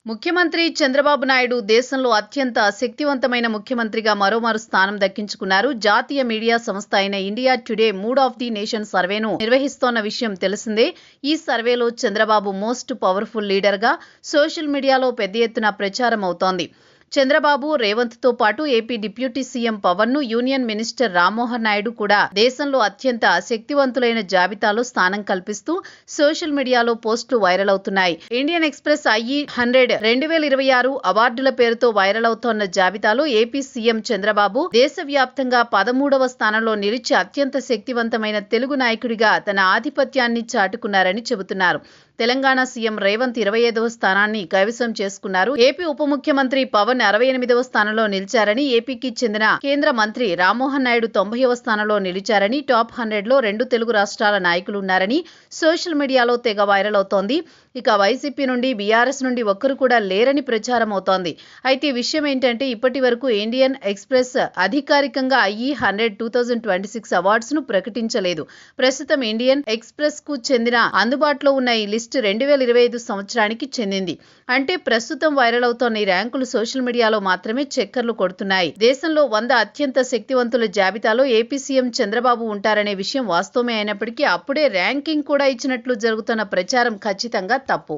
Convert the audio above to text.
ముఖ్యమంత్రి చంద్రబాబు నాయుడు దేశంలో అత్యంత శక్తివంతమైన ముఖ్యమంత్రిగా మరోమారు స్థానం దక్కించుకున్నారు. జాతీయ మీడియా సంస్థ అయిన India today mood of the nation సర్వేను నిర్వహిస్తోన్న విషయం తెలిసిందే. ఈ సర్వేలో చంద్రబాబు మోస్ట్ పవర్ఫుల్ లీడర్గా సోషల్ మీడియాలో పెద్ద ఎత్తున ప్రచారం అవుతోంది. చంద్రబాబు, రేవంత్ తో పాటు ఏపీ డిప్యూటీ సీఎం పవన్ ను యూనియన్ మినిస్టర్ రామ్మోహన్ నాయుడు కూడా దేశంలో అత్యంత శక్తివంతులైన జాబితాలో స్థానం కల్పిస్తూ సోషల్ మీడియాలో పోస్టులు వైరల్ అవుతున్నాయి. ఇండియన్ ఎక్స్ప్రెస్ IE100 2026 అవార్డుల పేరుతో వైరల్ అవుతోన్న జాబితాలో ఏపీ సీఎం చంద్రబాబు దేశవ్యాప్తంగా 13వ స్థానంలో నిలిచి అత్యంత శక్తివంతమైన తెలుగు నాయకుడిగా తన ఆధిపత్యాన్ని చాటుకున్నారని చెబుతున్నారు. తెలంగాణ సీఎం రేవంత్ 25వ స్థానాన్ని కైవసం చేసుకున్నారు. ఏపీ ఉప ముఖ్యమంత్రి పవన్ 68వ స్థానంలో నిలిచారని, ఏపీకి చెందిన కేంద్ర మంత్రి రామ్మోహన్ నాయుడు 90వ స్థానంలో నిలిచారని, టాప్ 100లో 2 తెలుగు రాష్ట్రాల నాయకులు ఉన్నారని సోషల్ మీడియాలో తెగ వైరల్ అవుతోంది. ఇక వైసీపీ నుండి, బీఆర్ఎస్ నుండి ఒక్కరు కూడా లేరని ప్రచారం అవుతోంది. అయితే ఈ విషయం ఏంటంటే, ఇప్పటి వరకు ఇండియన్ ఎక్స్ప్రెస్ అధికారికంగా IE100 2026 అవార్డ్స్ ను ప్రకటించలేదు. ప్రస్తుతం ఇండియన్ ఎక్స్ప్రెస్ కు చెందిన అందుబాటులో ఉన్న ఈ లిస్ట్ 2025 సంవత్సరానికి చెందింది. అంటే ప్రస్తుతం వైరల్ అవుతోన్న ఈ ర్యాంకులు సోషల్ మీడియాలో మాత్రమే చక్కర్లు కొడుతున్నాయి. దేశంలో 100 అత్యంత శక్తివంతుల జాబితాలో ఏపీ సీఎం చంద్రబాబు ఉంటారనే విషయం వాస్తవమే అయినప్పటికీ అప్పుడే ర్యాంకింగ్ కూడా ఇచ్చినట్లు జరుగుతున్న ప్రచారం ఖచ్చితంగా తప్పు.